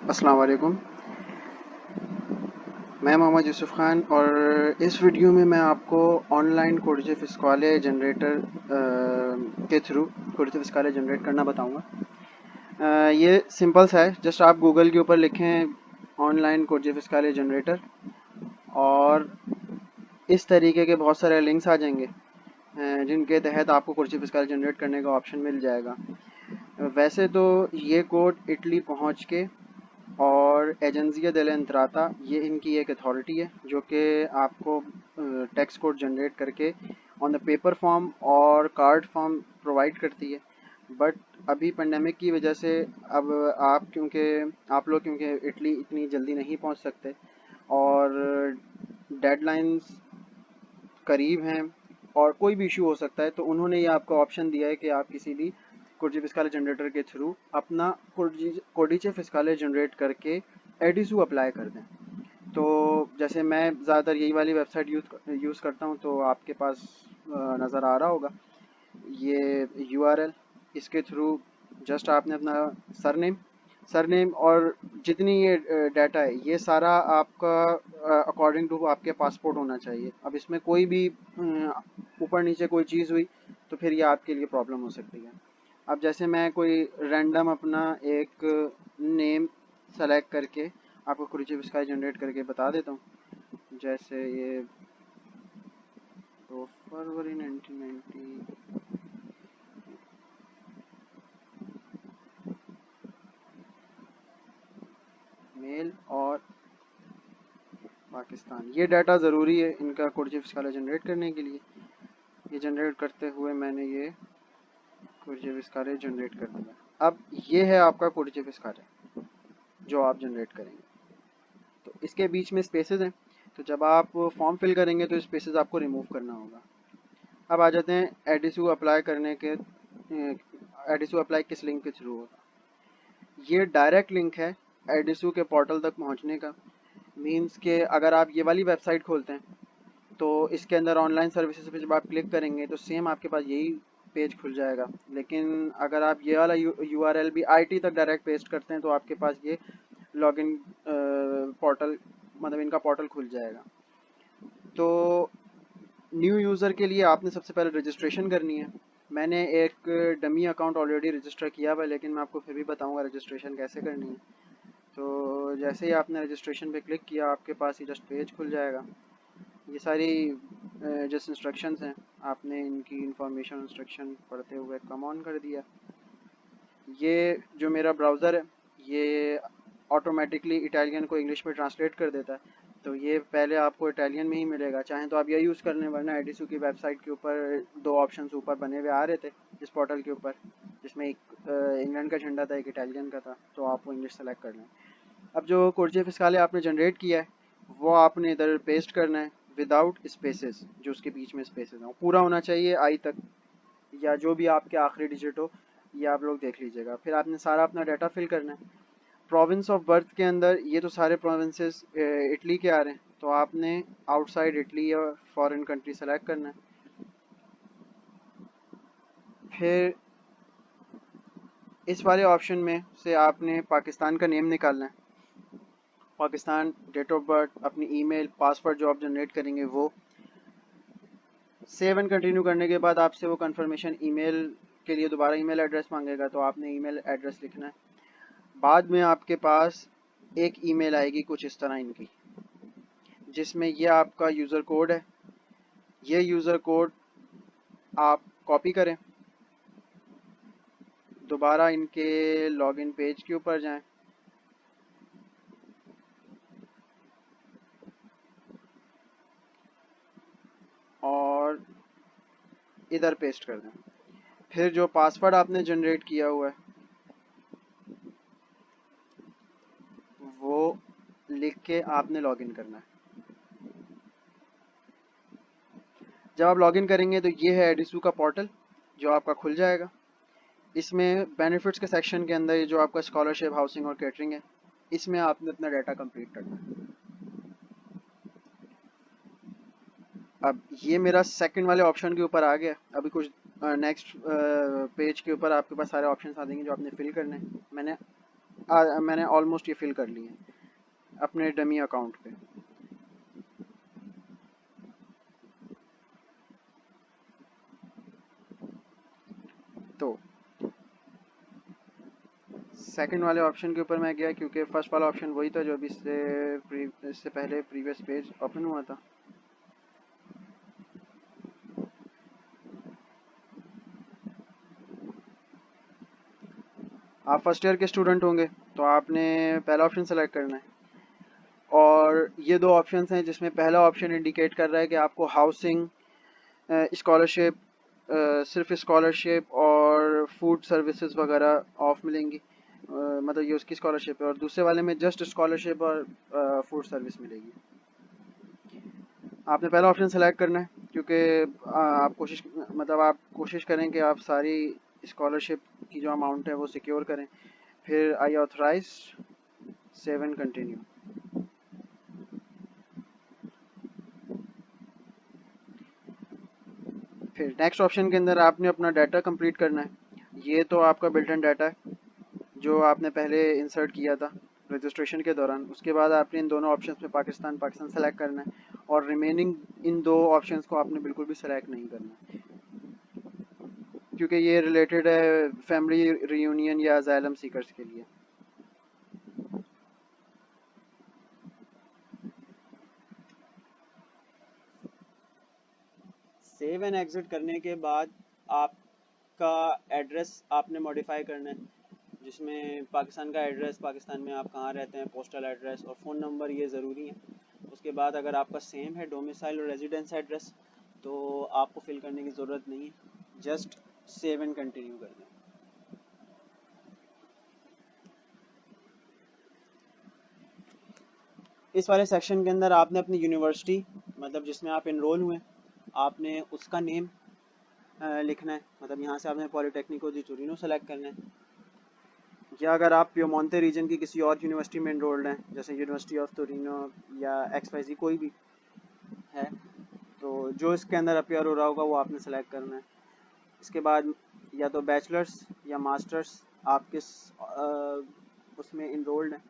अस्सलाम वालेकुम। मैं मोहम्मद यूसुफ़ ख़ान और इस वीडियो में मैं आपको ऑनलाइन कुर्ज़े फ़िस्काले जनरेटर के थ्रू कुर्ज़े फ़िस्काले जनरेट करना बताऊंगा। ये सिंपल सा है, जस्ट आप गूगल के ऊपर लिखें ऑनलाइन कुर्ज़े फ़िस्काले जनरेटर और इस तरीके के बहुत सारे लिंक्स आ जाएंगे जिनके तहत आपको कुर्ज़े फ़िस्काले जनरेट करने का ऑप्शन मिल जाएगा। वैसे तो ये कोड इटली पहुंच के और एजेंसिया डेल एंट्राता ये इनकी एक अथॉरिटी है जो कि आपको टेक्स्ट कोड जनरेट करके ऑन द पेपर फॉर्म और कार्ड फॉर्म प्रोवाइड करती है। बट अभी पेंडेमिक की वजह से अब आप लोग क्योंकि इटली इतनी जल्दी नहीं पहुंच सकते और डेडलाइंस करीब हैं और कोई भी इशू हो सकता है, तो उन्होंने ये आपको ऑप्शन दिया है कि आप किसी भी कोडिचे फिस्काले जनरेटर के थ्रू अपना कोडिचे फिस्काले जनरेट करके एडिसू अप्लाई कर दें। तो जैसे मैं ज़्यादातर यही वाली वेबसाइट यूज़ करता हूँ, तो आपके पास नज़र आ रहा होगा ये यूआरएल। इसके थ्रू जस्ट आपने अपना सरनेम सरनेम और जितनी ये डाटा है ये सारा आपका अकॉर्डिंग टू आपके पासपोर्ट होना चाहिए। अब इसमें कोई भी ऊपर नीचे कोई चीज़ हुई तो फिर ये आपके लिए प्रॉब्लम हो सकती है। अब जैसे मैं कोई रैंडम अपना एक नेम सेलेक्ट करके आपको कुरिची स्काई जनरेट करके बता देता हूँ। जैसे ये तो फरवरी 1990 मेल और पाकिस्तान, ये डाटा ज़रूरी है इनका कुर्जी फिस्काला जनरेट करने के लिए। ये जनरेट करते हुए मैंने ये कुर्जी फिस्काले जनरेट कर दिया। अब ये है आपका कुर्जी फिस्काले जो आप जनरेट करेंगे। तो इसके बीच में स्पेसेस हैं, तो जब आप फॉर्म फिल करेंगे तो स्पेसेस आपको रिमूव करना होगा। अब आ जाते हैं एडिसू अप्लाई करने के। एडिसू अप्लाई किस लिंक के थ्रू होगा? ये डायरेक्ट लिंक है एडिसू के पोर्टल तक पहुंचने का। मीन्स के अगर आप ये वाली वेबसाइट खोलते हैं तो इसके अंदर ऑनलाइन सर्विसेज पे जब आप क्लिक करेंगे तो सेम आपके पास यही पेज खुल जाएगा। लेकिन अगर आप ये वाला यूआरएल भी आईटी तक डायरेक्ट पेस्ट करते हैं तो आपके पास ये लॉगिन पोर्टल, मतलब इनका पोर्टल खुल जाएगा। तो न्यू यूज़र के लिए आपने सबसे पहले रजिस्ट्रेशन करनी है। मैंने एक डमी अकाउंट ऑलरेडी रजिस्टर किया हुआ है, लेकिन मैं आपको फिर भी बताऊंगा रजिस्ट्रेशन कैसे करनी है। तो जैसे ही आपने रजिस्ट्रेशन पे क्लिक किया आपके पास ही जस्ट पेज खुल जाएगा। ये सारी जस्ट इंस्ट्रक्शंस हैं, आपने इनकी इंफॉर्मेशन इंस्ट्रक्शन पढ़ते हुए कम ऑन कर दिया। ये जो मेरा ब्राउज़र है ये ऑटोमेटिकली इटालियन को इंग्लिश में ट्रांसलेट कर देता है। तो ये पहले आपको इटालियन में ही मिलेगा, चाहे तो आप यह यूज़ कर लें, वरना एडिसू की वेबसाइट के ऊपर दो ऑप्शंस ऊपर बने हुए आ रहे थे इस पोर्टल के ऊपर, जिसमें एक इंग्लैंड का झंडा था, एक इटालियन का था, तो आप वो इंग्लिश सेलेक्ट कर लें। अब जो कुर्जे फिस्काले आपने जनरेट किया है वो आपने इधर पेस्ट करना है विदाउट स्पेसेस। जो उसके बीच में स्पेसेस हैं वो पूरा होना चाहिए आई तक, या जो भी आपके आखिरी डिजिट हो ये आप लोग देख लीजिएगा। फिर आपने सारा अपना डाटा फिल करना है। प्रोविंस ऑफ बर्थ के अंदर ये तो सारे प्रोविंसेस इटली के आ रहे हैं, तो आपने आउटसाइड इटली या फॉरेन कंट्री सेलेक्ट करना है। फिर इस वाले ऑप्शन में से आपने पाकिस्तान का नेम निकालना है। पाकिस्तान, डेट ऑफ बर्थ, अपनी ईमेल, पासवर्ड जो आप जनरेट करेंगे वो। सेव एंड कंटिन्यू करने के बाद आपसे वो कंफर्मेशन ईमेल के लिए दोबारा ईमेल एड्रेस मांगेगा, तो आपने ईमेल एड्रेस लिखना है। बाद में आपके पास एक ईमेल आएगी कुछ इस तरह इनकी, जिसमें ये आपका यूज़र कोड है। ये यूज़र कोड आप कॉपी करें, दोबारा इनके लॉगिन पेज के ऊपर जाएं और इधर पेस्ट कर दें। फिर जो पासवर्ड आपने जनरेट किया हुआ है वो लिख के आपने लॉगिन करना है। जब आप लॉगिन करेंगे तो ये है एडिसू का पोर्टल जो आपका खुल जाएगा। इसमें बेनिफिट्स के सेक्शन के अंदर ये जो आपका स्कॉलरशिप, हाउसिंग और कैटरिंग है, इसमें आपने अपना डाटा कंप्लीट करना है। अब ये मेरा सेकंड वाले ऑप्शन के ऊपर आ गया। अभी कुछ नेक्स्ट पेज के ऊपर आपके पास सारे ऑप्शन आ देंगे जो आपने फिल करने हैं। मैंने मैंने ऑलमोस्ट ये फिल कर ली है अपने डमी अकाउंट पे। तो सेकंड वाले ऑप्शन के ऊपर मैं गया क्योंकि फर्स्ट वाला ऑप्शन वही था जो अभी इससे पहले प्रीवियस पेज ओपन हुआ था। आप फर्स्ट ईयर के स्टूडेंट होंगे तो आपने पहला ऑप्शन सेलेक्ट करना है, और ये दो ऑप्शंस हैं जिसमें पहला ऑप्शन इंडिकेट कर रहा है कि आपको हाउसिंग स्कॉलरशिप, सिर्फ स्कॉलरशिप और फूड सर्विसेज वगैरह ऑफ मिलेंगी, मतलब ये उसकी स्कॉलरशिप है, और दूसरे वाले में जस्ट स्कॉलरशिप और फूड सर्विस मिलेगी। आपने पहला ऑप्शन सेलेक्ट करना है क्योंकि आप कोशिश करें कि आप सारी स्कॉलरशिप की जो अमाउंट है वो सिक्योर करें। फिर आई ऑथराइज, सेव एंड कंटिन्यू। फिर नेक्स्ट ऑप्शन के अंदर आपने अपना डाटा कंप्लीट करना है। ये तो आपका बिल्ट इन डाटा है जो आपने पहले इंसर्ट किया था रजिस्ट्रेशन के दौरान। उसके बाद आपने इन दोनों ऑप्शंस में पाकिस्तान पाकिस्तान सेलेक्ट करना है, और रिमेनिंग इन दो ऑप्शंस को आपने बिल्कुल भी सेलेक्ट नहीं करना क्योंकि ये रिलेटेड है फैमिली रियूनियन या अजाइलम सीकर्स के लिए। सेव एंड एग्जिट करने के बाद आपका एड्रेस आपने मॉडिफाई करना है, जिसमें पाकिस्तान का एड्रेस, पाकिस्तान में आप कहाँ रहते हैं, पोस्टल एड्रेस और फ़ोन नंबर ये ज़रूरी है। उसके बाद अगर आपका सेम है डोमिसाइल और रेजिडेंस एड्रेस तो आपको फिल करने की ज़रूरत नहीं है, जस्ट सेव एंड कंटिन्यू कर दें। इस वाले सेक्शन के अंदर आपने अपनी यूनिवर्सिटी, मतलब जिसमें आप इनरोल हुए, आपने उसका नेम लिखना है। मतलब यहाँ से आपने पॉलीटेक्निको दी टोरिनो सेलेक्ट करना है, या अगर आप प्यमोंते रीजन की किसी और यूनिवर्सिटी में इनरोल्ड हैं जैसे यूनिवर्सिटी ऑफ टोरिनो या XYZ कोई भी है, तो जो इसके अंदर अपीयर हो रहा होगा वो आपने सेलेक्ट करना है। इसके बाद या तो बैचलर्स या मास्टर्स आप किस उसमें इनरोल्ड हैं।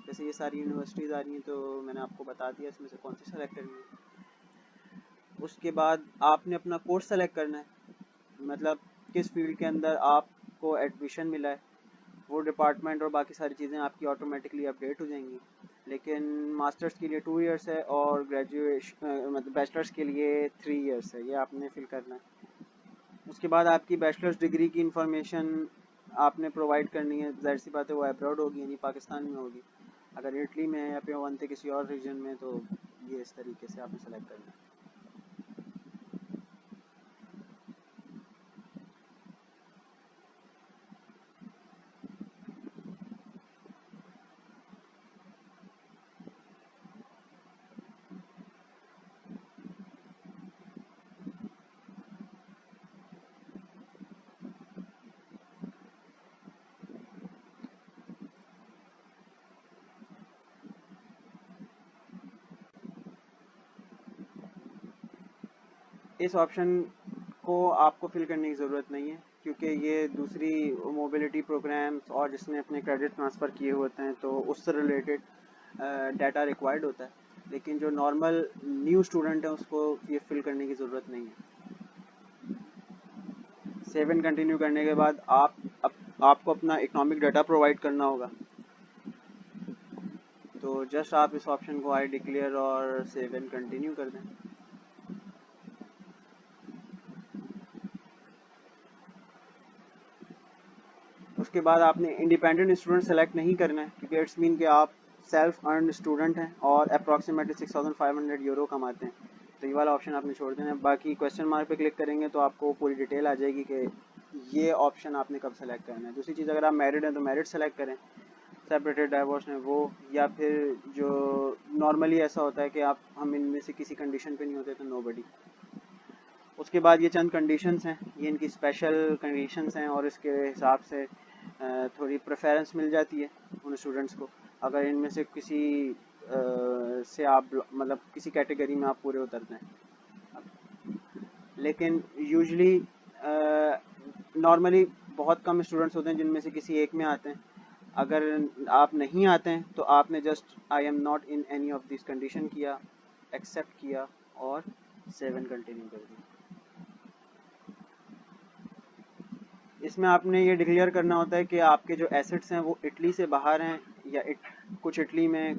जैसे ये सारी यूनिवर्सिटीज़ आ रही हैं तो मैंने आपको बता दिया इसमें से कौन सी सेलेक्ट करनी है। उसके बाद आपने अपना कोर्स सेलेक्ट करना है, मतलब किस फील्ड के अंदर आपको एडमिशन मिला है, वो डिपार्टमेंट और बाकी सारी चीज़ें आपकी ऑटोमेटिकली अपडेट हो जाएंगी। लेकिन मास्टर्स के लिए 2 इयर्स है और ग्रेजुएशन मतलब बैचलर्स के लिए 3 इयर्स है, ये आपने फिल करना है। उसके बाद आपकी बैचलर्स डिग्री की इंफॉर्मेशन आपने प्रोवाइड करनी है। जाहिर सी बात है वो अब्रॉड होगी, यानी पाकिस्तान में होगी। अगर इटली में है या प्यमोंते किसी और रीजन में तो ये इस तरीके से आपने सेलेक्ट करना है। इस ऑप्शन को आपको फिल करने की ज़रूरत नहीं है क्योंकि ये दूसरी मोबिलिटी प्रोग्राम्स और जिसने अपने क्रेडिट ट्रांसफ़र किए होते हैं तो उससे रिलेटेड डाटा रिक्वायर्ड होता है। लेकिन जो नॉर्मल न्यू स्टूडेंट है उसको ये फिल करने की ज़रूरत नहीं है। सेव एंड कंटिन्यू करने के बाद आपको अपना इकोनॉमिक डाटा प्रोवाइड करना होगा। तो जस्ट आप इस ऑप्शन को आई डिक्लेयर और सेव एंड कंटिन्यू कर दें। उसके बाद आपने इंडिपेंडेंट स्टूडेंट सेलेक्ट नहीं करना है क्योंकि इट्स मीन कि आप सेल्फ अर्न स्टूडेंट हैं और अप्रॉक्सीमेटली 6500 यूरो कमाते हैं, तो ये वाला ऑप्शन आपने छोड़ देना है। बाकी क्वेश्चन मार्क पे क्लिक करेंगे तो आपको पूरी डिटेल आ जाएगी कि ये ऑप्शन आपने कब सेलेक्ट करना है। दूसरी चीज़, अगर आप मैरिड हैं तो मैरिड सेलेक्ट करें, सेपरेटेड डाइवोर्स हैं वो, या फिर जो नॉर्मली ऐसा होता है कि आप हम इनमें से किसी कंडीशन पे नहीं होते तो नोबडी। उसके बाद ये चंद कंडीशंस हैं, ये इनकी स्पेशल कंडीशंस हैं और इसके हिसाब से थोड़ी प्रेफरेंस मिल जाती है उन स्टूडेंट्स को अगर इनमें से किसी से आप मतलब किसी कैटेगरी में आप पूरे उतरते हैं। लेकिन यूजली नॉर्मली बहुत कम स्टूडेंट्स होते हैं जिनमें से किसी एक में आते हैं, अगर आप नहीं आते हैं तो आपने just I am not in any of this condition किया, एक्सेप्ट किया और सेव एंड कंटिन्यू कर दिया। इसमें आपने ये डिक्लेयर करना होता है कि आपके जो एसेट्स हैं वो इटली से बाहर हैं या कुछ इटली में,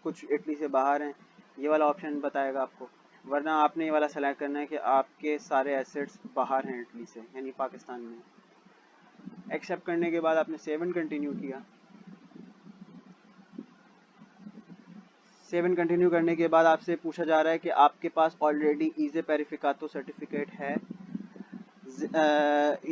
कुछ इटली से बाहर हैं। ये वाला ऑप्शन बताएगा आपको, वरना आपने ये वाला सेलेक्ट करना है कि आपके सारे एसेट्स बाहर हैं इटली से, यानी पाकिस्तान में। एक्सेप्ट करने के बाद आपने सेव एंड कंटिन्यू किया। सेव एंड कंटिन्यू करने के बाद आपसे पूछा जा रहा है कि आपके पास ऑलरेडी ईजे पेरिफिकातो सर्टिफिकेट है।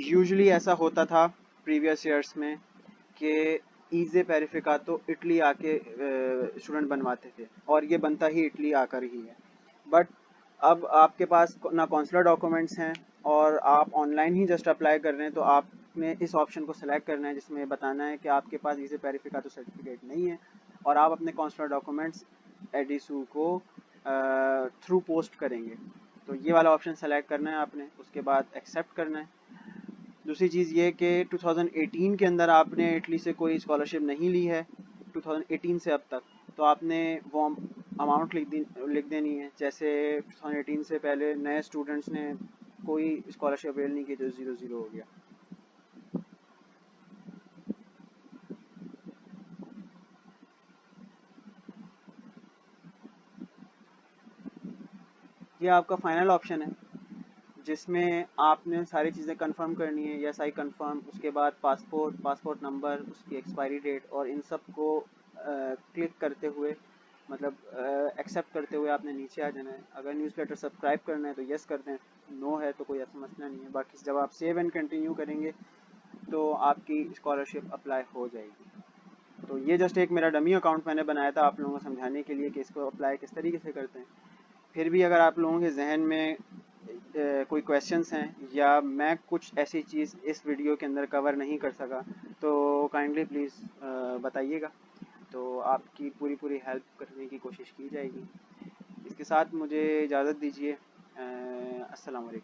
यूजुअली ऐसा होता था प्रीवियस ईयर्स में कि ईजे पेरिफिकातो इटली आके स्टूडेंट बनवाते थे और ये बनता ही इटली आकर ही है। बट अब आपके पास ना कॉन्सुलर डॉक्यूमेंट्स हैं और आप ऑनलाइन ही जस्ट अप्लाई कर रहे हैं, तो आपने इस ऑप्शन को सिलेक्ट करना है जिसमें बताना है कि आपके पास ईजे पेरिफिकातो सर्टिफिकेट नहीं है और आप अपने कॉन्सुलर डॉक्यूमेंट्स एडिसू को थ्रू पोस्ट करेंगे। तो ये वाला ऑप्शन सेलेक्ट करना है आपने, उसके बाद एक्सेप्ट करना है। दूसरी चीज़ ये कि 2018 के अंदर आपने इटली से कोई स्कॉलरशिप नहीं ली है 2018 से अब तक, तो आपने वो अमाउंट लिख देनी है। जैसे 2018 से पहले नए स्टूडेंट्स ने कोई स्कॉलरशिप अवेल नहीं की तो 0-0 हो गया। ये आपका फाइनल ऑप्शन है जिसमें आपने सारी चीज़ें कंफर्म करनी है। यस आई कंफर्म, उसके बाद पासपोर्ट नंबर, उसकी एक्सपायरी डेट और इन सब को क्लिक करते हुए, मतलब एक्सेप्ट करते हुए आपने नीचे आ जाना है। अगर न्यूज़लेटर सब्सक्राइब करना है तो यस कर दें, नो है तो कोई ऐसा मसला नहीं है। बाकी जब आप सेव एंड कंटिन्यू करेंगे तो आपकी स्कॉलरशिप अप्लाई हो जाएगी। तो ये जस्ट एक मेरा डमी अकाउंट मैंने बनाया था आप लोगों को समझाने के लिए कि इसको अप्लाई किस तरीके से करते हैं। फिर भी अगर आप लोगों के जहन में कोई क्वेश्चंस हैं या मैं कुछ ऐसी चीज़ इस वीडियो के अंदर कवर नहीं कर सका तो काइंडली प्लीज़ बताइएगा, तो आपकी पूरी हेल्प करने की कोशिश की जाएगी। इसके साथ मुझे इजाज़त दीजिए। अस्सलाम वालेकुम।